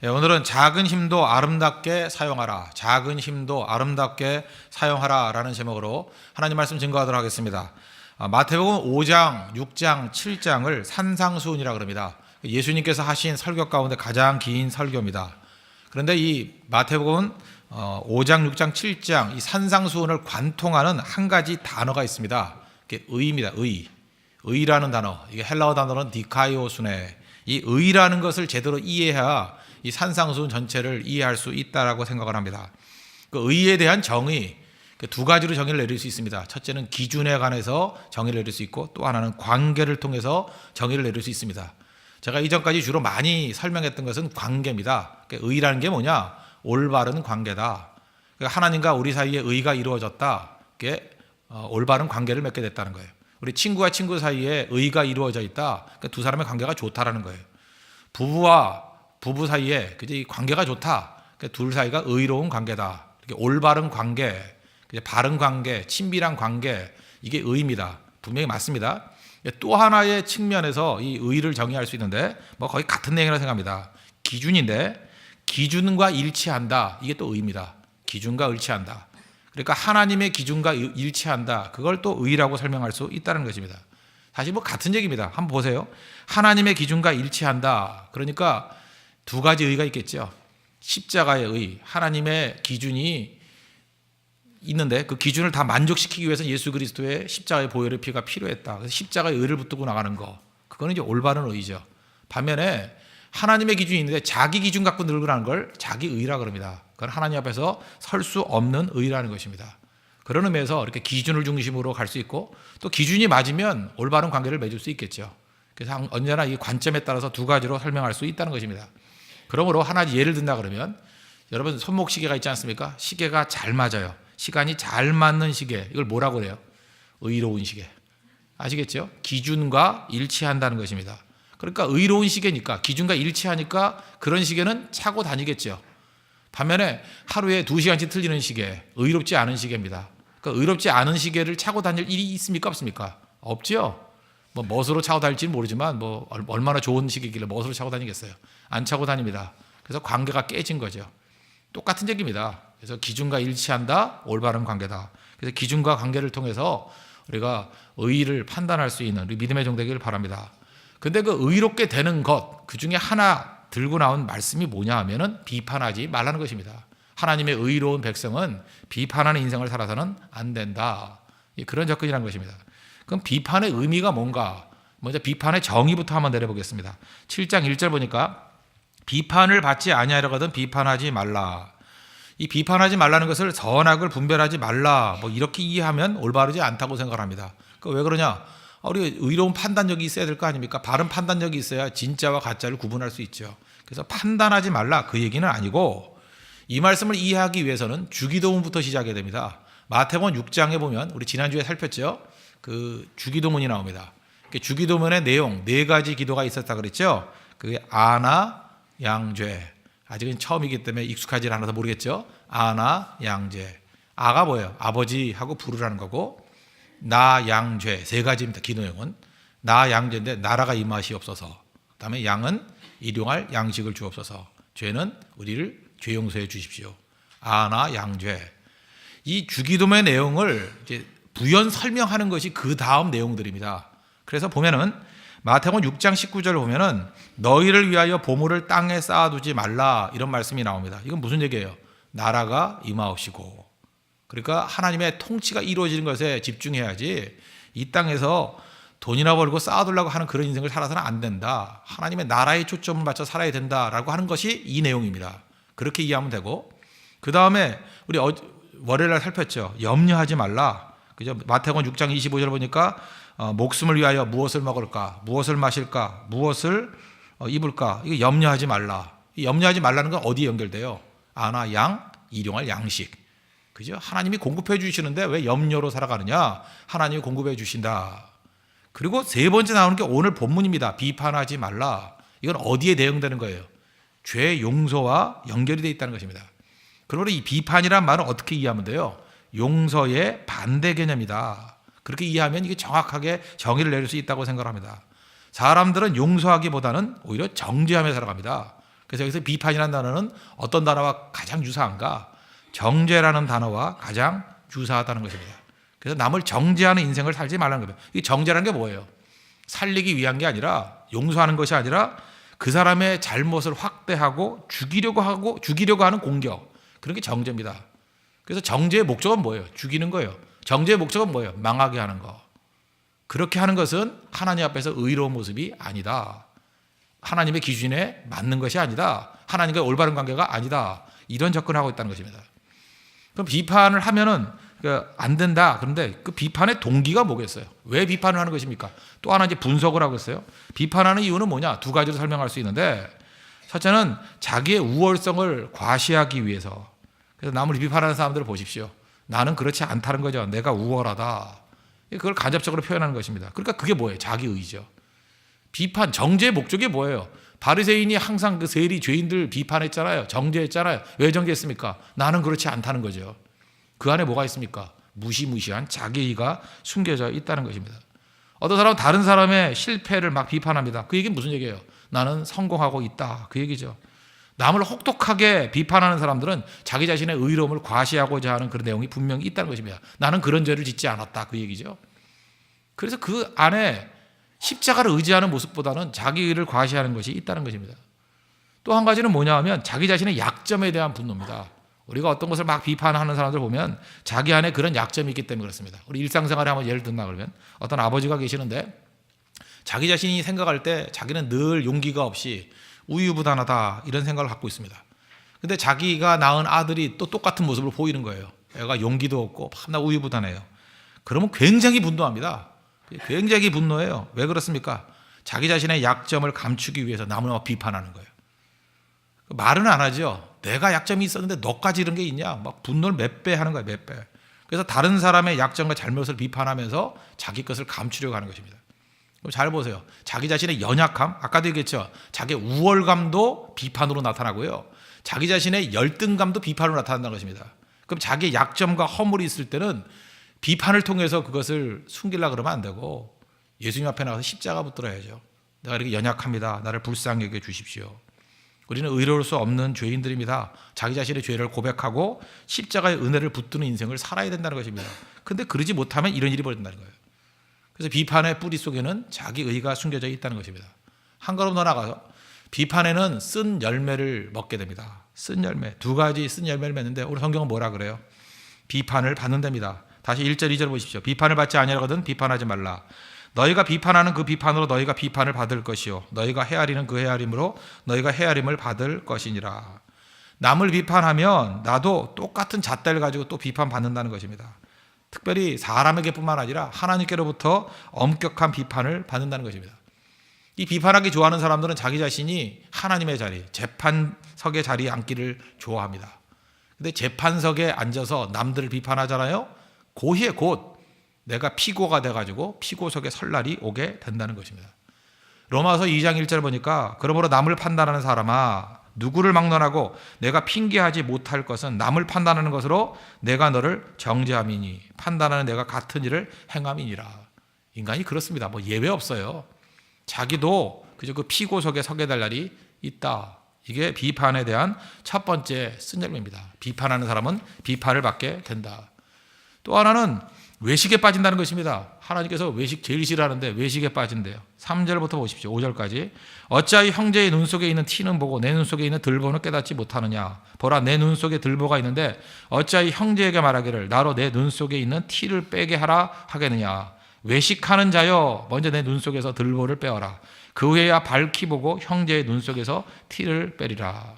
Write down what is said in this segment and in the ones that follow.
오늘은 작은 힘도 아름답게 사용하라. 작은 힘도 아름답게 사용하라 라는 제목으로 하나님 말씀 증거하도록 하겠습니다. 마태복음 5장, 6장, 7장을 산상수훈이라 그럽니다. 예수님께서 하신 설교 가운데 가장 긴 설교입니다. 그런데 이 마태복음 5장, 6장, 7장 이 산상수훈을 관통하는 한 가지 단어가 있습니다. 이게 의입니다. 의. 의라는 단어. 이게 헬라어 단어는 디카이오수네. 이 의라는 것을 제대로 이해해야 이 산상수훈 전체를 이해할 수 있다라고 생각을 합니다. 그 의에 대한 정의 두 가지로 정의를 내릴 수 있습니다. 첫째는 기준에 관해서 정의를 내릴 수 있고 또 하나는 관계를 통해서 정의를 내릴 수 있습니다. 제가 이전까지 주로 많이 설명했던 것은 관계입니다. 의라는 게 뭐냐? 올바른 관계다. 하나님과 우리 사이에 의가 이루어졌다. 그게 올바른 관계를 맺게 됐다는 거예요. 우리 친구와 친구 사이에 의가 이루어져 있다. 두 사람의 관계가 좋다라는 거예요. 부부와 부부 사이에 이 관계가 좋다. 둘 사이가 의로운 관계다. 이렇게 올바른 관계, 바른 관계, 친밀한 관계, 이게 의입니다. 분명히 맞습니다. 또 하나의 측면에서 이 의를 정의할 수 있는데 거의 같은 내용이라고 생각합니다. 기준인데 기준과 일치한다. 이게 또 의입니다. 기준과 일치한다. 그러니까 하나님의 기준과 일치한다. 그걸 또 의라고 설명할 수 있다는 것입니다. 사실 같은 얘기입니다. 한번 보세요. 하나님의 기준과 일치한다. 그러니까 두 가지 의가 있겠죠. 십자가의 의, 하나님의 기준이 있는데 그 기준을 다 만족시키기 위해서 예수 그리스도의 십자가의 보혈의 피가 필요했다. 그래서 십자가의 의를 붙들고 나가는 거, 그거는 이제 올바른 의죠. 반면에 하나님의 기준이 있는데 자기 기준 갖고 늘어나는 걸 자기 의라 그럽니다. 그건 하나님 앞에서 설 수 없는 의라는 것입니다. 그런 의미에서 이렇게 기준을 중심으로 갈 수 있고 또 기준이 맞으면 올바른 관계를 맺을 수 있겠죠. 그래서 언제나 이 관점에 따라서 두 가지로 설명할 수 있다는 것입니다. 그러므로 하나 예를 든다 그러면 여러분 손목 시계가 있지 않습니까? 시계가 잘 맞아요. 시간이 잘 맞는 시계, 이걸 뭐라고 그래요? 의로운 시계. 아시겠죠? 기준과 일치한다는 것입니다. 그러니까 의로운 시계니까 기준과 일치하니까 그런 시계는 차고 다니겠죠. 반면에 하루에 2시간씩 틀리는 시계, 의롭지 않은 시계입니다. 그러니까 의롭지 않은 시계를 차고 다닐 일이 있습니까? 없습니까? 없죠. 멋으로 차고 다닐지는 모르지만 얼마나 좋은 시계길래 멋으로 차고 다니겠어요. 안 차고 다닙니다. 그래서 관계가 깨진 거죠. 똑같은 얘기입니다. 그래서 기준과 일치한다, 올바른 관계다. 그래서 기준과 관계를 통해서 우리가 의의를 판단할 수 있는 우리 믿음의 종 되기를 바랍니다. 근데 그 의롭게 되는 것, 그 중에 하나 들고 나온 말씀이 뭐냐 하면은 비판하지 말라는 것입니다. 하나님의 의로운 백성은 비판하는 인생을 살아서는 안 된다. 그런 접근이라는 것입니다. 그럼 비판의 의미가 뭔가? 먼저 비판의 정의부터 한번 내려보겠습니다. 7장 1절 보니까 비판을 받지 아니하려거든 비판하지 말라. 이 비판하지 말라는 것을 선악을 분별하지 말라. 이렇게 이해하면 올바르지 않다고 생각합니다. 왜 그러냐? 우리 의로운 판단력이 있어야 될 거 아닙니까? 바른 판단력이 있어야 진짜와 가짜를 구분할 수 있죠. 그래서 판단하지 말라 그 얘기는 아니고 이 말씀을 이해하기 위해서는 주기도문부터 시작해야 됩니다. 마태복음 6장에 보면 우리 지난주에 살폈죠. 그 주기도문이 나옵니다. 주기도문의 내용 4가지 기도가 있었다 그랬죠. 그게 아나 양죄. 아직은 처음이기 때문에 익숙하지 않아서 모르겠죠. 아나 양죄. 아가 뭐예요? 아버지하고 부르라는 거고 나 양죄 3가지입니다. 기도 내용은 나 양죄인데 나라가 임하시옵소서. 그다음에 양은 일용할 양식을 주옵소서. 죄는 우리를 죄 용서해 주십시오. 아나 양죄. 이 주기도문의 내용을 이제 부연 설명하는 것이 그 다음 내용들입니다. 그래서 보면은 마태복음 6장 19절을 보면은 너희를 위하여 보물을 땅에 쌓아두지 말라 이런 말씀이 나옵니다. 이건 무슨 얘기예요? 나라가 임하옵시고. 그러니까 하나님의 통치가 이루어지는 것에 집중해야지 이 땅에서 돈이나 벌고 쌓아두려고 하는 그런 인생을 살아서는 안 된다. 하나님의 나라에 초점을 맞춰 살아야 된다라고 하는 것이 이 내용입니다. 그렇게 이해하면 되고 그 다음에 우리 월요일날 살폈죠. 염려하지 말라. 그죠? 마태복음 6장 25절 보니까 목숨을 위하여 무엇을 먹을까, 무엇을 마실까, 무엇을 입을까, 이거 염려하지 말라. 염려하지 말라는 건 어디에 연결돼요? 아나 양, 일용할 양식. 그죠? 하나님이 공급해 주시는데 왜 염려로 살아가느냐? 하나님이 공급해 주신다. 그리고 3번째 나오는 게 오늘 본문입니다. 비판하지 말라. 이건 어디에 대응되는 거예요? 죄 용서와 연결이 되어 있다는 것입니다. 그러므로 이 비판이란 말은 어떻게 이해하면 돼요? 용서의 반대 개념이다. 그렇게 이해하면 이게 정확하게 정의를 내릴 수 있다고 생각합니다. 사람들은 용서하기보다는 오히려 정죄하며 살아갑니다. 그래서 여기서 비판이라는 단어는 어떤 단어와 가장 유사한가? 정죄라는 단어와 가장 유사하다는 것입니다. 그래서 남을 정죄하는 인생을 살지 말라는 겁니다. 이 정죄라는 게 뭐예요? 살리기 위한 게 아니라, 용서하는 것이 아니라 그 사람의 잘못을 확대하고 죽이려고 하는 공격, 그런 게 정죄입니다. 그래서 정죄의 목적은 뭐예요? 죽이는 거예요. 정죄의 목적은 뭐예요? 망하게 하는 거. 그렇게 하는 것은 하나님 앞에서 의로운 모습이 아니다. 하나님의 기준에 맞는 것이 아니다. 하나님과 올바른 관계가 아니다. 이런 접근을 하고 있다는 것입니다. 그럼 비판을 하면은 안 된다. 그런데 그 비판의 동기가 뭐겠어요? 왜 비판을 하는 것입니까? 또 하나 이제 분석을 하고 있어요. 비판하는 이유는 뭐냐? 두 가지로 설명할 수 있는데, 첫째는 자기의 우월성을 과시하기 위해서. 그래서 남을 비판하는 사람들을 보십시오. 나는 그렇지 않다는 거죠. 내가 우월하다. 그걸 간접적으로 표현하는 것입니다. 그러니까 그게 뭐예요? 자기 의죠. 비판, 정죄의 목적이 뭐예요? 바리새인이 항상 그 세리 죄인들 비판했잖아요. 정죄했잖아요. 왜 정죄했습니까? 나는 그렇지 않다는 거죠. 그 안에 뭐가 있습니까? 무시무시한 자기의가 숨겨져 있다는 것입니다. 어떤 사람은 다른 사람의 실패를 막 비판합니다. 그 얘기는 무슨 얘기예요? 나는 성공하고 있다. 그 얘기죠. 남을 혹독하게 비판하는 사람들은 자기 자신의 의로움을 과시하고자 하는 그런 내용이 분명히 있다는 것입니다. 나는 그런 죄를 짓지 않았다. 그 얘기죠. 그래서 그 안에 십자가를 의지하는 모습보다는 자기 의를 과시하는 것이 있다는 것입니다. 또 한 가지는 뭐냐 하면 자기 자신의 약점에 대한 분노입니다. 우리가 어떤 것을 막 비판하는 사람들 보면 자기 안에 그런 약점이 있기 때문에 그렇습니다. 우리 일상생활에 한번 예를 든다 그러면 어떤 아버지가 계시는데 자기 자신이 생각할 때 자기는 늘 용기가 없이 우유부단하다 이런 생각을 갖고 있습니다. 근데 자기가 낳은 아들이 또 똑같은 모습을 보이는 거예요. 애가 용기도 없고 밤낮 우유부단해요. 그러면 굉장히 분노합니다. 굉장히 분노해요. 왜 그렇습니까? 자기 자신의 약점을 감추기 위해서 남을 비판하는 거예요. 말은 안 하죠. 내가 약점이 있었는데 너까지 이런 게 있냐? 막 분노를 몇 배 하는 거예요. 몇 배. 그래서 다른 사람의 약점과 잘못을 비판하면서 자기 것을 감추려고 하는 것입니다. 그럼 잘 보세요. 자기 자신의 연약함, 아까도 얘기했죠. 자기의 우월감도 비판으로 나타나고요. 자기 자신의 열등감도 비판으로 나타난다는 것입니다. 그럼 자기의 약점과 허물이 있을 때는 비판을 통해서 그것을 숨기려고 그러면 안 되고 예수님 앞에 나가서 십자가 붙들어야죠. 내가 이렇게 연약합니다. 나를 불쌍히 여겨 주십시오. 우리는 의로울 수 없는 죄인들입니다. 자기 자신의 죄를 고백하고 십자가의 은혜를 붙드는 인생을 살아야 된다는 것입니다. 그런데 그러지 못하면 이런 일이 벌어진다는 거예요. 그래서 비판의 뿌리 속에는 자기 의가 숨겨져 있다는 것입니다. 한 걸음 더 나가서 비판에는 쓴 열매를 먹게 됩니다. 쓴 열매, 두 가지 쓴 열매를 맺는데 오늘 성경은 뭐라 그래요? 비판을 받는답니다. 다시 1절 2절 보십시오. 비판을 받지 아니하거든 비판하지 말라. 너희가 비판하는 그 비판으로 너희가 비판을 받을 것이요 너희가 헤아리는 그 헤아림으로 너희가 헤아림을 받을 것이니라. 남을 비판하면 나도 똑같은 잣대를 가지고 또 비판받는다는 것입니다. 특별히 사람에게뿐만 아니라 하나님께로부터 엄격한 비판을 받는다는 것입니다. 이 비판하기 좋아하는 사람들은 자기 자신이 하나님의 자리, 재판석의 자리에 앉기를 좋아합니다. 근데 재판석에 앉아서 남들을 비판하잖아요. 고희에 곧 내가 피고가 돼가지고 피고석에 설 날이 오게 된다는 것입니다. 로마서 2장 1절 보니까 그러므로 남을 판단하는 사람아 누구를 막론하고 내가 핑계하지 못할 것은 남을 판단하는 것으로 내가 너를 정죄함이니 판단하는 내가 같은 일을 행함이니라. 인간이 그렇습니다. 뭐 예외 없어요. 자기도 그저 그 피고석에 서게 될 날이 있다. 이게 비판에 대한 첫 번째 쓴 열매입니다. 비판하는 사람은 비판을 받게 된다. 또 하나는 외식에 빠진다는 것입니다. 하나님께서 외식 제일 싫어하는데 외식에 빠진대요. 3절부터 보십시오. 5절까지. 어찌하여 형제의 눈 속에 있는 티는 보고 내 눈 속에 있는 들보는 깨닫지 못하느냐. 보라 내 눈 속에 들보가 있는데 어찌하여 형제에게 말하기를 나로 내 눈 속에 있는 티를 빼게 하라 하겠느냐. 외식하는 자여 먼저 내 눈 속에서 들보를 빼어라. 그 후에야 밝히 보고 형제의 눈 속에서 티를 빼리라.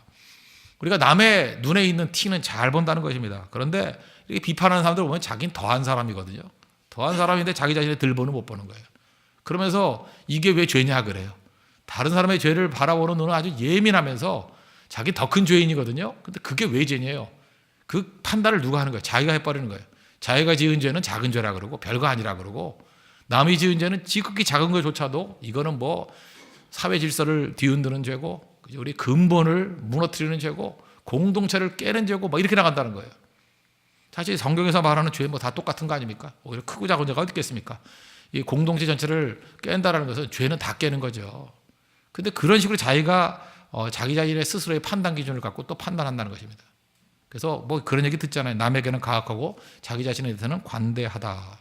우리가 남의 눈에 있는 티는 잘 본다는 것입니다. 그런데 이렇게 비판하는 사람들 보면 자기는 더한 사람이거든요. 더한 사람인데 자기 자신의 들보는 못 보는 거예요. 그러면서 이게 왜 죄냐 그래요. 다른 사람의 죄를 바라보는 눈은 아주 예민하면서 자기 더 큰 죄인이거든요. 근데 그게 왜 죄냐요? 그 판단을 누가 하는 거예요? 자기가 해버리는 거예요. 자기가 지은 죄는 작은 죄라 그러고 별거 아니라 그러고 남이 지은 죄는 지극히 작은 것조차도 이거는 뭐 사회 질서를 뒤흔드는 죄고 우리 근본을 무너뜨리는 죄고 공동체를 깨는 죄고 뭐 이렇게 나간다는 거예요. 사실 성경에서 말하는 죄 뭐 다 똑같은 거 아닙니까? 오히려 크고 작은 죄가 어디 있겠습니까? 이 공동체 전체를 깬다라는 것은 죄는 다 깨는 거죠. 근데 그런 식으로 자기가 자기 자신의 스스로의 판단 기준을 갖고 또 판단한다는 것입니다. 그래서 뭐 그런 얘기 듣잖아요. 남에게는 가혹하고 자기 자신에 대해서는 관대하다.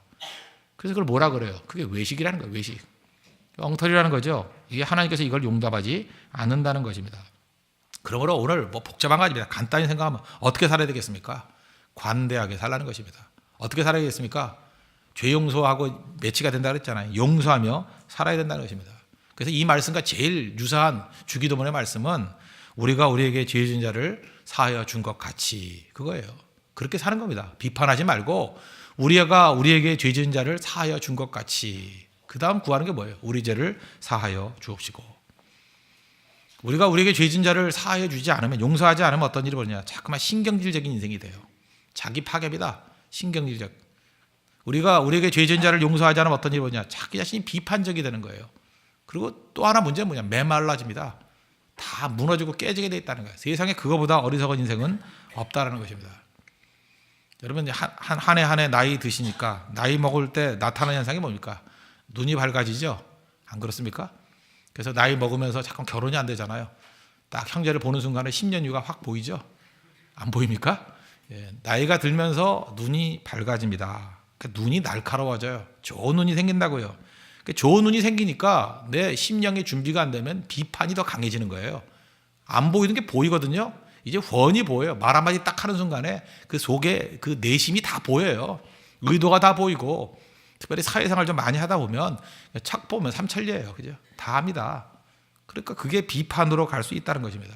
그래서 그걸 뭐라 그래요? 그게 외식이라는 거예요. 외식. 엉터리라는 거죠. 이게 하나님께서 이걸 용납하지 않는다는 것입니다. 그러므로 오늘 뭐 복잡한 거 아닙니다. 간단히 생각하면 어떻게 살아야 되겠습니까? 관대하게 살라는 것입니다. 어떻게 살아야 되겠습니까? 죄 용서하고 매치가 된다 그랬잖아요. 용서하며 살아야 된다는 것입니다. 그래서 이 말씀과 제일 유사한 주기도문의 말씀은 우리가 우리에게 죄 지은 자를 사하여 준 것 같이, 그거예요. 그렇게 사는 겁니다. 비판하지 말고 우리가 우리에게 죄 지은 자를 사하여 준 것 같이. 그 다음 구하는 게 뭐예요? 우리 죄를 사하여 주옵시고. 우리가 우리에게 죄 지은 자를 사하여 주지 않으면, 용서하지 않으면 어떤 일이 벌어지냐? 자꾸만 신경질적인 인생이 돼요. 자기 파괴입니다. 신경질적. 우리가 우리에게 죄 지은 자를 용서하지 않으면 어떤 일이 벌어지냐? 자기 자신이 비판적이 되는 거예요. 그리고 또 하나 문제는 뭐냐? 메말라집니다. 다 무너지고 깨지게 돼 있다는 거예요. 세상에 그거보다 어리석은 인생은 없다라는 것입니다. 여러분 한 해 한 해 나이 드시니까 나이 먹을 때 나타나는 현상이 뭡니까? 눈이 밝아지죠? 안 그렇습니까? 그래서 나이 먹으면서 자꾸 결혼이 안 되잖아요. 딱 형제를 보는 순간에 10년 유가 확 보이죠? 안 보입니까? 예, 나이가 들면서 눈이 밝아집니다. 그러니까 눈이 날카로워져요. 좋은 눈이 생긴다고요. 좋은 눈이 생기니까 내 심령의 준비가 안 되면 비판이 더 강해지는 거예요. 안 보이는 게 보이거든요. 이제 훤히 보여요. 말 한마디 딱 하는 순간에 그 속에 그 내심이 다 보여요. 의도가 다 보이고, 특별히 사회생활 좀 많이 하다 보면 착 보면 삼천리예요. 그죠? 다 합니다. 그러니까 그게 비판으로 갈 수 있다는 것입니다.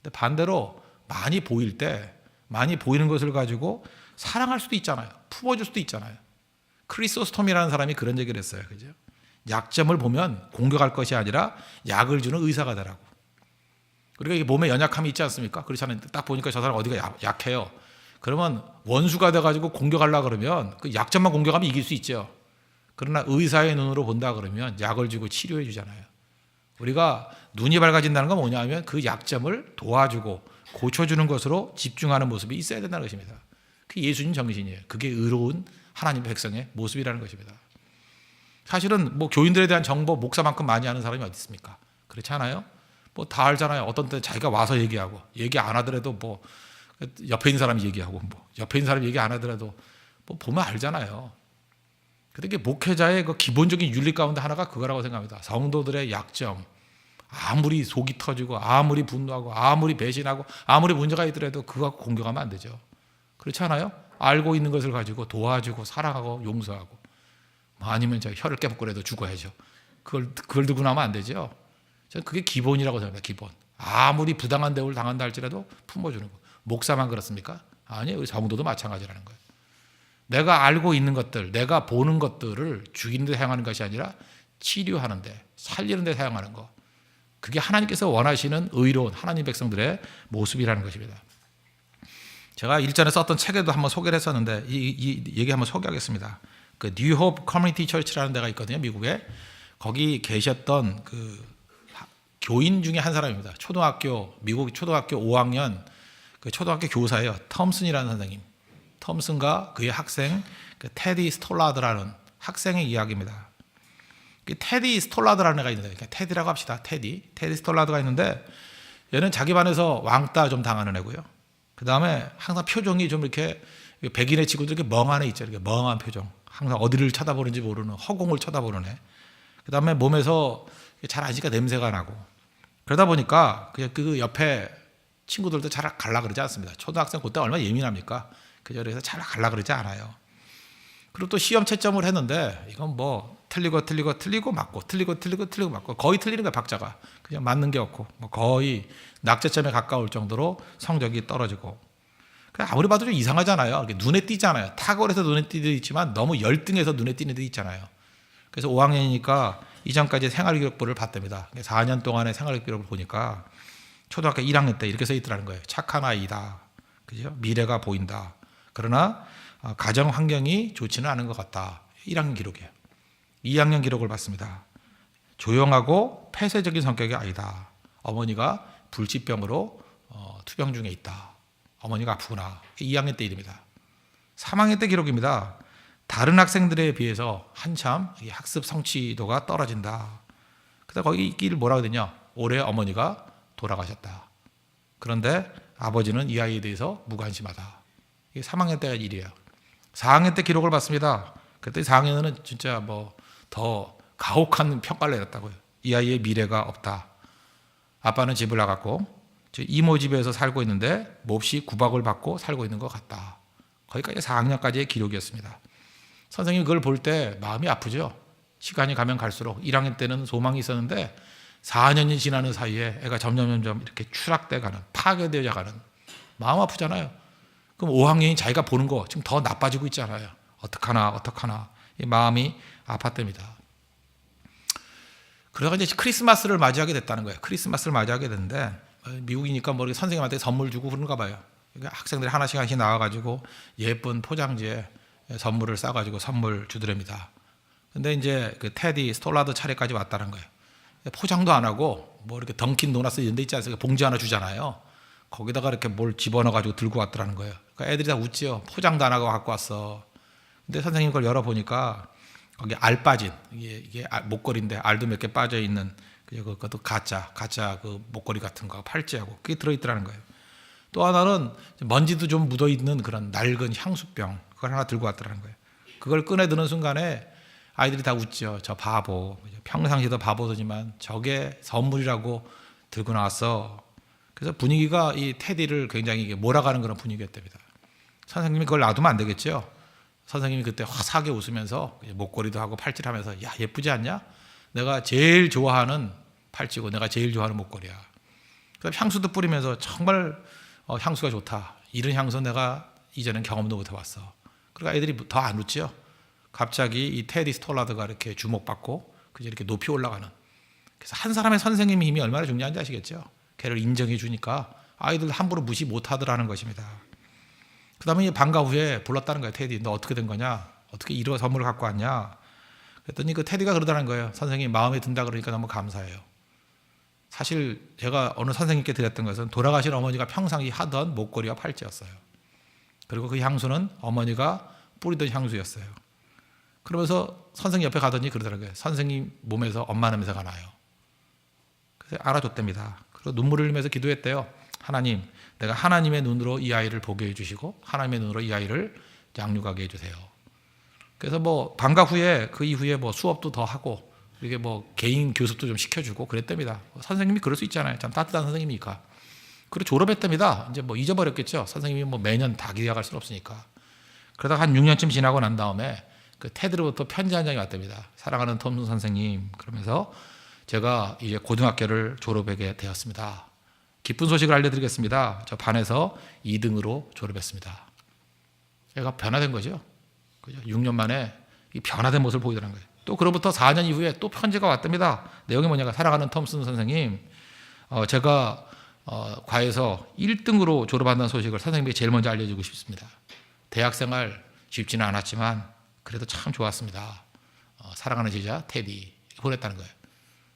근데 반대로 많이 보일 때, 많이 보이는 것을 가지고 사랑할 수도 있잖아요. 품어줄 수도 있잖아요. 크리소스톰이라는 사람이 그런 얘기를 했어요. 그죠? 약점을 보면 공격할 것이 아니라 약을 주는 의사가 되라고. 우리가 몸에 연약함이 있지 않습니까? 그렇지 않아요? 딱 보니까 저 사람 어디가 약해요. 그러면 원수가 돼가지고 공격하려고 그러면 그 약점만 공격하면 이길 수 있죠. 그러나 의사의 눈으로 본다 그러면 약을 주고 치료해 주잖아요. 우리가 눈이 밝아진다는 건 뭐냐 하면 그 약점을 도와주고 고쳐주는 것으로 집중하는 모습이 있어야 된다는 것입니다. 그게 예수님 정신이에요. 그게 의로운 하나님 백성의 모습이라는 것입니다. 사실은 뭐 교인들에 대한 정보 목사만큼 많이 아는 사람이 어디 있습니까? 그렇지 않아요? 뭐 다 알잖아요. 어떤 때 자기가 와서 얘기하고, 얘기 안 하더라도 뭐 옆에 있는 사람이 얘기하고, 뭐 옆에 있는 사람이 얘기 안 하더라도 뭐 보면 알잖아요. 그런데 목회자의 그 기본적인 윤리 가운데 하나가 그거라고 생각합니다. 성도들의 약점, 아무리 속이 터지고 아무리 분노하고 아무리 배신하고 아무리 문제가 있더라도 그거 갖고 공격하면 안 되죠. 그렇지 않아요? 알고 있는 것을 가지고 도와주고 사랑하고 용서하고, 아니면 저 혀를 깨먹고라도 죽어야죠. 그걸 들고 나면 안 되죠. 저는 그게 기본이라고 생각합니다. 기본. 아무리 부당한 대우를 당한다 할지라도 품어주는 거. 목사만 그렇습니까? 아니에요. 우리 성도도 마찬가지라는 거예요. 내가 알고 있는 것들, 내가 보는 것들을 죽이는 데 사용하는 것이 아니라 치료하는 데, 살리는 데 사용하는 거. 그게 하나님께서 원하시는 의로운 하나님 백성들의 모습이라는 것입니다. 제가 일전에 썼던 책에도 한번 소개를 했었는데 이 얘기 한번 소개하겠습니다. 그 뉴 호프 커뮤니티 처치라는 데가 있거든요, 미국에. 거기 계셨던 그 교인 중에 한 사람입니다. 미국 초등학교 5학년 그 초등학교 교사예요. 톰슨이라는 선생님. 톰슨과 그의 학생 그 테디 스톨라드라는 학생의 이야기입니다. 그 테디 스톨라드라는 애가 있는데, 그러니까 테디라고 합시다. 테디 스톨라드가 있는데, 얘는 자기 반에서 왕따 좀 당하는 애고요. 그 다음에 항상 표정이 좀 이렇게 백인의 친구들 이렇게 멍한 애 있죠. 이렇게 멍한 표정. 항상 어디를 쳐다보는지 모르는 허공을 쳐다보는 애. 그 다음에 몸에서 잘 아시니까 냄새가 나고. 그러다 보니까 그 옆에 친구들도 잘 갈라 그러지 않습니다. 초등학생 그때 얼마나 예민합니까? 그래서 잘 갈라 그러지 않아요. 그리고 또 시험 채점을 했는데 이건 뭐 틀리고 맞고 틀리고 맞고 거의 틀리는 거야. 박자가 그냥 맞는 게 없고 뭐 거의 낙제점에 가까울 정도로 성적이 떨어지고. 아무리 봐도 좀 이상하잖아요. 눈에 띄잖아요. 탁월해서 눈에 띄는 데 있지만 너무 열등해서 눈에 띄는 데 있잖아요. 그래서 5학년이니까 이전까지 생활기록부를 봤답니다. 4년 동안의 생활기록을 보니까 초등학교 1학년 때 이렇게 써 있더라는 거예요. 착한 아이다. 그죠? 미래가 보인다. 그러나 가정 환경이 좋지는 않은 것 같다. 1학년 기록이에요. 2학년 기록을 봤습니다. 조용하고 폐쇄적인 성격의 아이다. 어머니가 불치병으로 투병 중에 있다. 어머니가 아프구나. 2학년 때 일입니다. 3학년 때 기록입니다. 다른 학생들에 비해서 한참 학습 성취도가 떨어진다. 그래서 거기 있기를 뭐라고 되냐? 올해 어머니가 돌아가셨다. 그런데 아버지는 이 아이에 대해서 무관심하다. 이게 3학년 때 일이에요. 4학년 때 기록을 봤습니다. 그때 4학년은 진짜 뭐 더 가혹한 평가를 내렸다고요. 이 아이의 미래가 없다. 아빠는 집을 나갔고 이모 집에서 살고 있는데 몹시 구박을 받고 살고 있는 것 같다. 거기까지 4학년까지의 기록이었습니다. 선생님이 그걸 볼 때 마음이 아프죠. 시간이 가면 갈수록 1학년 때는 소망이 있었는데 4년이 지나는 사이에 애가 점점 이렇게 추락돼 가는, 파괴되어 가는, 마음 아프잖아요. 그럼 5학년이 자기가 보는 거 지금 더 나빠지고 있잖아요. 어떡하나 이 마음이 아팠답니다. 그러다가 이제 크리스마스를 맞이하게 됐다는 거예요. 크리스마스를 맞이하게 됐는데 미국이니까 뭐 선생님한테 선물 주고 그런가 봐요. 그러니까 학생들이 하나씩 나와가지고 예쁜 포장지에 선물을 싸가지고 선물 주더랍니다. 근데 이제 그 테디 스톨라드 차례까지 왔다는 거예요. 포장도 안 하고 뭐 이렇게 던킨 도너스 이런 데 있지 않습니까? 봉지 하나 주잖아요. 거기다가 이렇게 뭘 집어넣어가지고 들고 왔더라는 거예요. 그러니까 애들이 다 웃지요. 포장도 안 하고 갖고 왔어. 근데 선생님 그걸 열어보니까 거기 알 빠진, 이게 목걸이인데 알도 몇 개 빠져 있는 그것도 가짜 그 목걸이 같은 거 팔찌하고 그게 들어있더라는 거예요. 또 하나는 먼지도 좀 묻어 있는 그런 낡은 향수병, 그걸 하나 들고 왔더라는 거예요. 그걸 꺼내 드는 순간에 아이들이 다 웃죠. 저 바보, 평상시에도 바보더지만 저게 선물이라고 들고 나왔어. 그래서 분위기가 이 테디를 굉장히 몰아가는 그런 분위기였답니다. 선생님이 그걸 놔두면 안 되겠죠. 선생님이 그때 화사하게 웃으면서 목걸이도 하고 팔찌를 하면서 야, 예쁘지 않냐? 내가 제일 좋아하는 팔찌고 내가 제일 좋아하는 목걸이야. 그다음 향수도 뿌리면서 정말 향수가 좋다. 이런 향수 내가 이전엔 경험도 못 해봤어. 그러니까 애들이 더 안 웃지요. 갑자기 이 테디 스톨라드가 이렇게 주목받고 그저 이렇게 높이 올라가는. 그래서 한 사람의 선생님의 힘이 얼마나 중요한지 아시겠죠? 걔를 인정해 주니까 아이들 함부로 무시 못 하더라는 것입니다. 그 다음에 방과 후에 불렀다는 거예요. 테디, 너 어떻게 된 거냐? 어떻게 이런 선물을 갖고 왔냐? 그랬더니 그 테디가 그러다는 거예요. 선생님 마음에 든다 그러니까 너무 감사해요. 사실 제가 어느 선생님께 드렸던 것은 돌아가신 어머니가 평상시 하던 목걸이와 팔찌였어요. 그리고 그 향수는 어머니가 뿌리던 향수였어요. 그러면서 선생님 옆에 가더니 그러더라고요. 선생님 몸에서 엄마 냄새가 나요. 그래서 알아줬답니다. 그리고 눈물을 흘리면서 기도했대요. 하나님, 내가 하나님의 눈으로 이 아이를 보게 해주시고 하나님의 눈으로 이 아이를 양육하게 해주세요. 그래서 뭐 방과 후에 그 이후에 뭐 수업도 더 하고 이게 뭐 개인 교습도 좀 시켜주고 그랬답니다. 선생님이 그럴 수 있잖아요. 참 따뜻한 선생님이니까. 그리고 졸업했답니다. 이제 뭐 잊어버렸겠죠. 선생님이 뭐 매년 다 기대할 수는 없으니까. 그러다가 한 6년쯤 지나고 난 다음에 그 테드로부터 편지 한 장이 왔답니다. 사랑하는 톰슨 선생님, 그러면서 제가 이제 고등학교를 졸업하게 되었습니다. 기쁜 소식을 알려드리겠습니다. 저 반에서 2등으로 졸업했습니다. 얘가 변화된 거죠. 그죠? 6년 만에 이 변화된 모습을 보이더라는 거예요. 또 그로부터 4년 이후에 또 편지가 왔답니다. 내용이 뭐냐면 사랑하는 톰슨 선생님, 제가 과에서 1등으로 졸업한다는 소식을 선생님께 제일 먼저 알려주고 싶습니다. 대학생활 쉽지는 않았지만 그래도 참 좋았습니다. 사랑하는 제자 테디 보냈다는 거예요.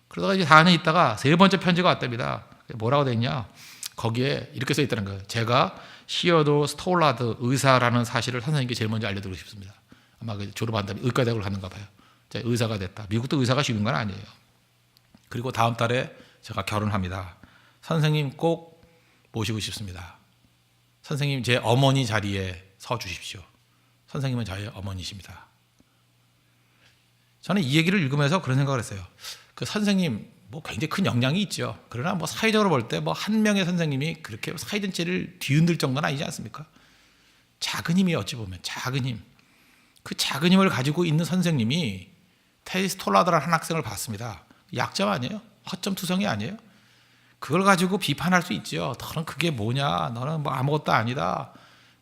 그러다가 이제 4년 있다가 세 번째 편지가 왔답니다. 뭐라고 돼 있냐? 거기에 이렇게 써 있다는 거예요. 제가 시어도 스톨라드 의사라는 사실을 선생님께 제일 먼저 알려드리고 싶습니다. 아마 졸업한 다음에 의과대학을 갔는가 봐요. 제가 의사가 됐다. 미국도 의사가 쉬운 건 아니에요. 그리고 다음 달에 제가 결혼합니다. 선생님 꼭 모시고 싶습니다. 선생님 제 어머니 자리에 서 주십시오. 선생님은 저의 어머니십니다. 저는 이 얘기를 읽으면서 그런 생각을 했어요. 그 선생님 뭐 굉장히 큰 영향이 있죠. 그러나 뭐 사회적으로 볼 때 뭐 한 명의 선생님이 그렇게 사회 전체를 뒤흔들 정도는 아니지 않습니까? 작은 힘이 어찌 보면 작은 힘. 그 작은 힘을 가지고 있는 선생님이 테디 스톨라드라는 한 학생을 봤습니다. 약점 아니에요? 허점 투성이 아니에요? 그걸 가지고 비판할 수 있죠. 너는 그게 뭐냐? 너는 뭐 아무것도 아니다.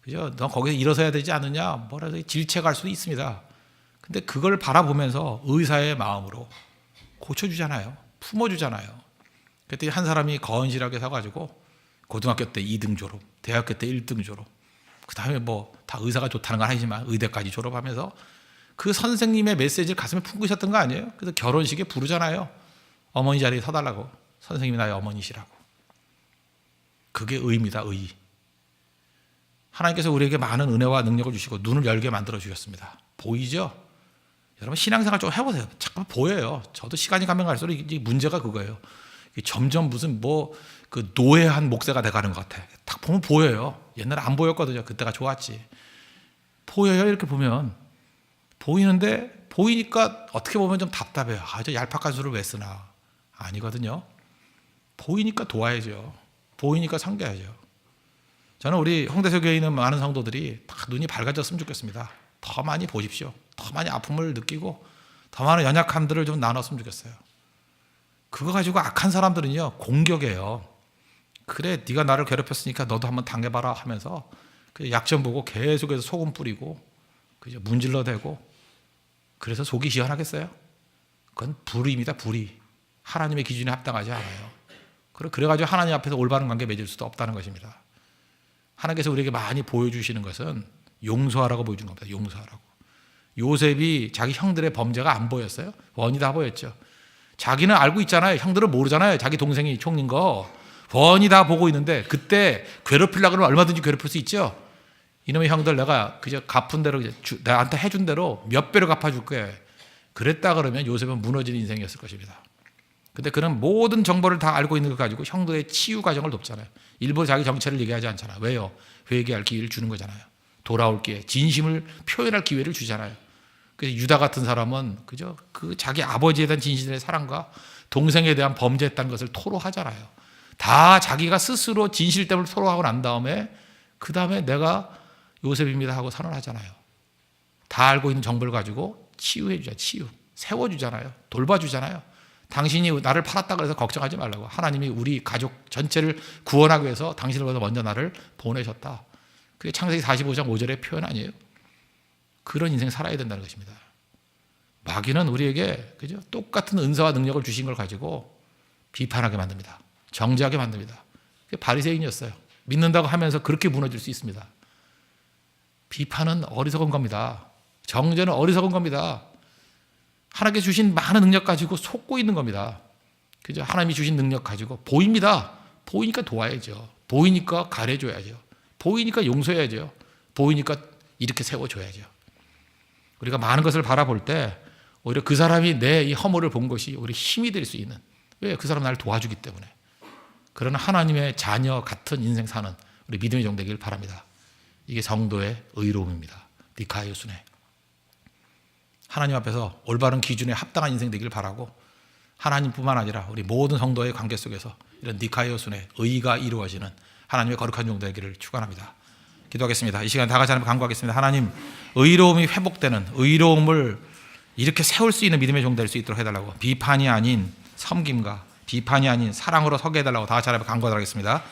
그죠? 너 거기서 일어서야 되지 않느냐? 뭐라도 질책할 수도 있습니다. 근데 그걸 바라보면서 의사의 마음으로 고쳐주잖아요. 품어주잖아요. 그때 한 사람이 거언실하게 서가지고 고등학교 때 2등 졸업, 대학교 때 1등 졸업, 그 다음에 뭐 다 의사가 좋다는 건 아니지만 의대까지 졸업하면서 그 선생님의 메시지를 가슴에 품고 있었던 거 아니에요? 그래서 결혼식에 부르잖아요. 어머니 자리에 서달라고. 선생님이 나의 어머니시라고. 그게 의입니다. 의. 하나님께서 우리에게 많은 은혜와 능력을 주시고 눈을 열게 만들어 주셨습니다. 보이죠? 여러분 신앙생활 좀 해보세요. 잠깐 보여요. 저도 시간이 가면 갈수록 이제 문제가 그거예요. 점점 무슨 뭐 그 노예한 목사가 돼가는 것 같아. 딱 보면 보여요. 옛날에 안 보였거든요. 그때가 좋았지. 보여요. 이렇게 보면 보이는데 보이니까 어떻게 보면 좀 답답해요. 저 얄팍한 수를 왜 쓰나. 아니거든요. 보이니까 도와야죠. 보이니까 섬겨야죠. 저는 우리 홍대서 교회에 있는 많은 성도들이 다 눈이 밝아졌으면 좋겠습니다. 더 많이 보십시오. 더 많이 아픔을 느끼고 더 많은 연약함들을 좀 나눴으면 좋겠어요. 그거 가지고 악한 사람들은요, 공격해요. 그래, 네가 나를 괴롭혔으니까 너도 한번 당해봐라 하면서 그 약점 보고 계속해서 소금 뿌리고 그죠, 문질러대고. 그래서 속이 시원하겠어요? 그건 불의입니다. 불의. 하나님의 기준에 합당하지 않아요. 그래가지고 하나님 앞에서 올바른 관계 맺을 수도 없다는 것입니다. 하나님께서 우리에게 많이 보여주시는 것은 용서하라고 보여주는 겁니다. 용서하라고. 요셉이 자기 형들의 범죄가 안 보였어요? 훤히 다 보였죠. 자기는 알고 있잖아요. 형들은 모르잖아요. 자기 동생이 총린 거 훤히 다 보고 있는데, 그때 괴롭히려고 하면 얼마든지 괴롭힐 수 있죠. 이놈의 형들 내가 그저 갚은 대로, 나한테 해준 대로 몇 배로 갚아줄게. 그랬다 그러면 요셉은 무너지는 인생이었을 것입니다. 근데 그는 모든 정보를 다 알고 있는 것 가지고 형들의 치유 과정을 돕잖아요. 일부러 자기 정체를 얘기하지 않잖아요. 왜요? 회개할 기회를 주는 거잖아요. 돌아올 기회, 진심을 표현할 기회를 주잖아요. 그래서 유다 같은 사람은 그저 그 자기 아버지에 대한 진실의 사랑과 동생에 대한 범죄했다는 것을 토로하잖아요. 다 자기가 스스로 진실됨을 토로하고 난 다음에 그 다음에 내가 요셉입니다 하고 선언하잖아요. 다 알고 있는 정보를 가지고 치유해 주잖아요. 치유. 세워주잖아요. 돌봐주잖아요. 당신이 나를 팔았다 그래서 걱정하지 말라고. 하나님이 우리 가족 전체를 구원하기 위해서 당신을 위해서 먼저 나를 보내셨다. 그게 창세기 45장 5절의 표현 아니에요? 그런 인생 살아야 된다는 것입니다. 마귀는 우리에게 그죠? 똑같은 은사와 능력을 주신 걸 가지고 비판하게 만듭니다. 정죄하게 만듭니다. 그게 바리새인이었어요. 믿는다고 하면서 그렇게 무너질 수 있습니다. 비판은 어리석은 겁니다. 정죄는 어리석은 겁니다. 하나님께 주신 많은 능력 가지고 속고 있는 겁니다. 그죠? 하나님이 주신 능력 가지고 보입니다. 보이니까 도와야죠. 보이니까 가려줘야죠. 보이니까 용서해야죠. 보이니까 이렇게 세워줘야죠. 우리가 많은 것을 바라볼 때 오히려 그 사람이 내 이 허물을 본 것이 오히려 힘이 될 수 있는. 왜? 그 사람 나를 도와주기 때문에. 그런 하나님의 자녀 같은 인생 사는 우리 믿음의 종 되길 바랍니다. 이게 성도의 의로움입니다. 니카이오순회. 하나님 앞에서 올바른 기준에 합당한 인생 되길 바라고, 하나님뿐만 아니라 우리 모든 성도의 관계 속에서 이런 니카이오순의 의가 이루어지는 하나님의 거룩한 종 되기를 축원합니다. 기도하겠습니다. 이 시간 다 같이 하나님 간구하겠습니다. 하나님, 의로움이 회복되는, 의로움을 이렇게 세울 수 있는 믿음의 종 될 수 있도록 해달라고, 비판이 아닌 섬김과 비판이 아닌 사랑으로 서게 해달라고 다 같이 하나님 간구하겠습니다.